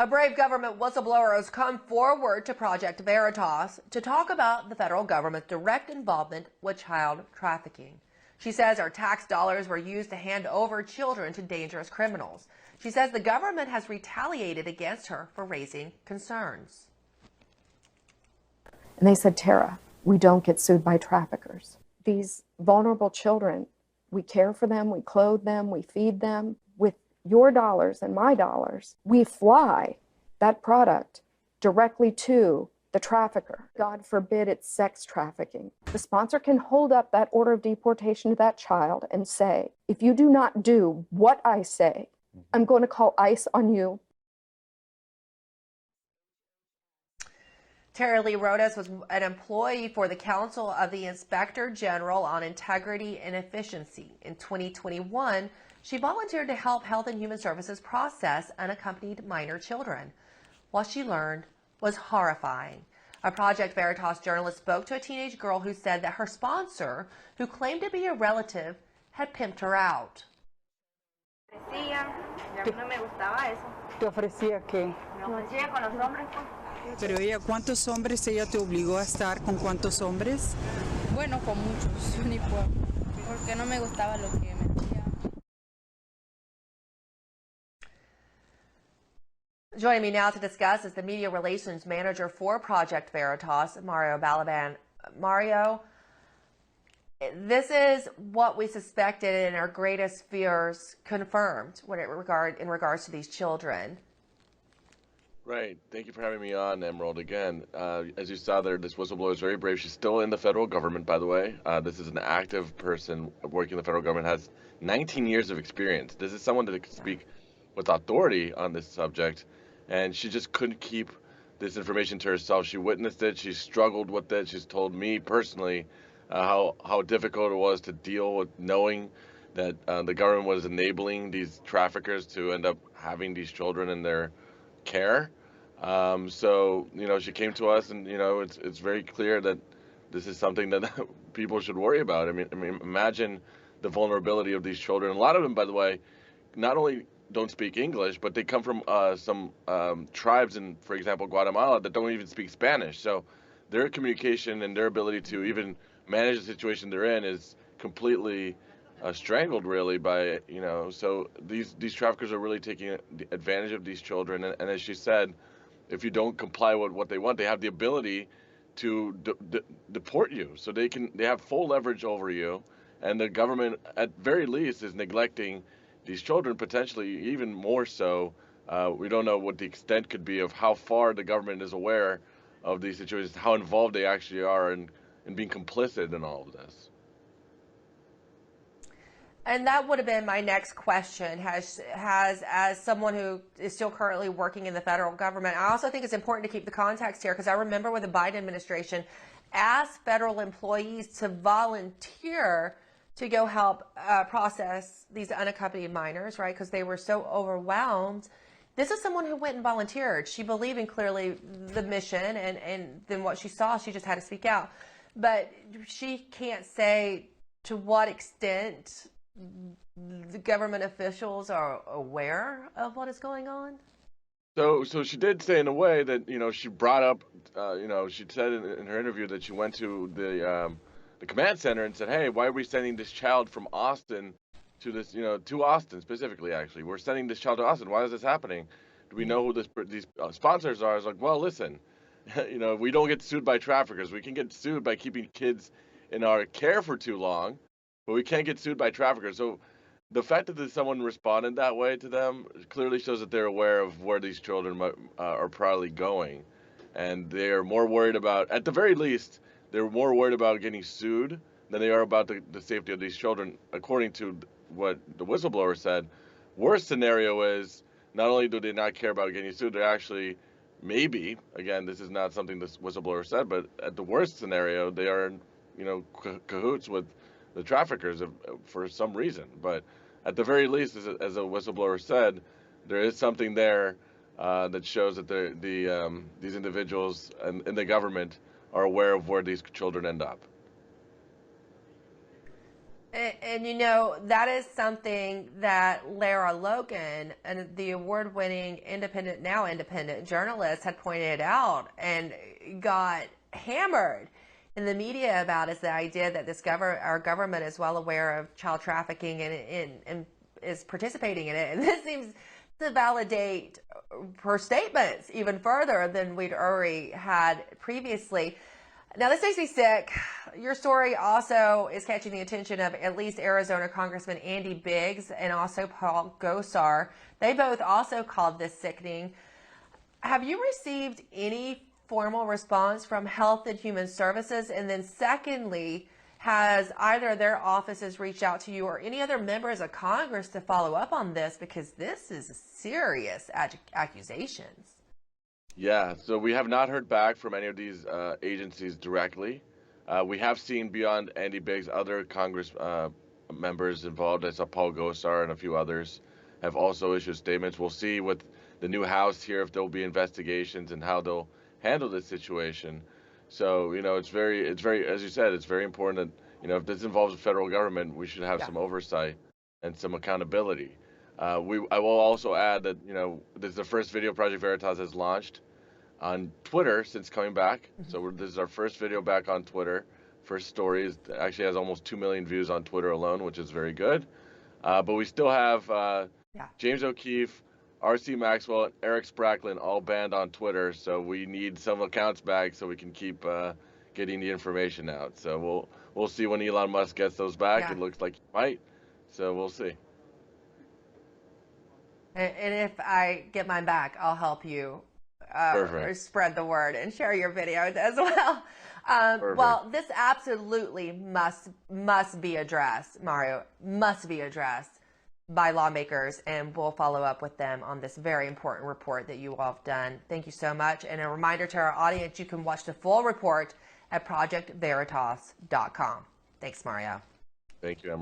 A brave government whistleblower has come forward to Project Veritas to talk about the federal government's direct involvement with child trafficking. She says our tax dollars were used to hand over children to dangerous criminals. She says the government has retaliated against her for raising concerns. And they said, Tara, we don't get sued by traffickers. These vulnerable children, we care for them, we clothe them, we feed them. With your dollars and my dollars, we fly that product directly to the trafficker. God forbid it's sex trafficking. The sponsor can hold up that order of deportation to that child and say, if you do not do what I say, I'm going to call ICE on you. Tara Lee Rodas was an employee for the Council of the Inspector General on Integrity and Efficiency. In 2021, she volunteered to help Health and Human Services process unaccompanied minor children. What she learned was horrifying. A Project Veritas journalist spoke to a teenage girl who said that her sponsor, who claimed to be a relative, had pimped her out. ¿Te ofrecía qué? Me ofrecía con los hombres, pues. Pero ella, ¿cuántos hombres ella te obligó a estar con cuántos hombres? Bueno, con muchos, ni porque no me gustaba lo que me hacía. Joining me now to discuss is the Media Relations Manager for Project Veritas, Mario Balaban. Mario, this is what we suspected and our greatest fears confirmed in regards to these children. Right. Thank you for having me on, Emerald. Again, as you saw there, this whistleblower is very brave. She's still in the federal government, by the way. This is an active person working in the federal government, has 19 years of experience. This is someone that can speak with authority on this subject, and she just couldn't keep this information to herself. She witnessed it. She struggled with it. She's told me personally how difficult it was to deal with knowing that the government was enabling these traffickers to end up having these children in their care. So, she came to us, and, it's very clear that this is something that people should worry about. I mean, imagine the vulnerability of these children. A lot of them, by the way, not only don't speak English, but they come from some tribes in, for example, Guatemala that don't even speak Spanish. So their communication and their ability to even manage the situation they're in is completely strangled, really, by, so these traffickers are really taking advantage of these children. And as she said, if you don't comply with what they want, they have the ability to deport you. So they have full leverage over you, and the government, at very least, is neglecting these children, potentially even more so. We don't know what the extent could be of how far the government is aware of these situations, how involved they actually are in being complicit in all of this. And that would have been my next question. Has as someone who is still currently working in the federal government, I also think it's important to keep the context here, because I remember when the Biden administration asked federal employees to volunteer to go help process these unaccompanied minors, right? Because they were so overwhelmed. This is someone who went and volunteered. She believed in clearly the mission, and then what she saw, she just had to speak out. But she can't say to what extent the government officials are aware of what is going on. So she did say, in a way, that she brought up, she said in her interview that she went to the command center and said, hey, why are we sending this child from Austin to this, to Austin specifically? Actually, we're sending this child to Austin. Why is this happening? Do we know who these sponsors are? I was like, well, listen, we don't get sued by traffickers. We can get sued by keeping kids in our care for too long, but we can't get sued by traffickers. So the fact that someone responded that way to them clearly shows that they're aware of where these children are probably going. And they are more worried about, at the very least, they're more worried about getting sued than they are about the safety of these children, according to what the whistleblower said. Worst scenario is, not only do they not care about getting sued, they actually, maybe, again, this is not something this whistleblower said, but at the worst scenario, they are, cahoots with the traffickers for some reason. But at the very least, as a whistleblower said, there is something there that shows that these individuals in the government are aware of where these children end up. And you know, that is something that Lara Logan, and the award-winning independent journalist, had pointed out and got hammered in the media about, is the idea that our government is well aware of child trafficking and is participating in it. And this seems to validate her statements even further than we'd already had previously. Now, this makes me sick. Your story also is catching the attention of at least Arizona Congressman Andy Biggs and also Paul Gosar. They both also called this sickening. Have you received any formal response from Health and Human Services? And then secondly, has either of their offices reached out to you or any other members of Congress to follow up on this? Because this is serious accusations. Yeah, so we have not heard back from any of these agencies directly. We have seen, beyond Andy Biggs, other Congress members involved. I saw Paul Gosar and a few others have also issued statements. We'll see with the new House here if there'll be investigations and how they'll handle this situation. So, you know, it's very, as you said, it's very important that, you know, if this involves the federal government, we should have some oversight and some accountability. I will also add that, you know, this is the first video Project Veritas has launched on Twitter since coming back. So this is our first video back on Twitter. First story is actually has almost 2 million views on Twitter alone, which is very good. But we still have James O'Keefe, R.C. Maxwell, and Eric Spracklin all banned on Twitter. So we need some accounts back so we can keep getting the information out. So we'll see when Elon Musk gets those back. Yeah. It looks like he might. So we'll see. And if I get mine back, I'll help you spread the word and share your videos as well. Well, this absolutely must be addressed, Mario, must be addressed by lawmakers, and we'll follow up with them on this very important report that you all have done. Thank you so much. And a reminder to our audience, you can watch the full report at projectveritas.com. Thanks, Mario. Thank you, Emma.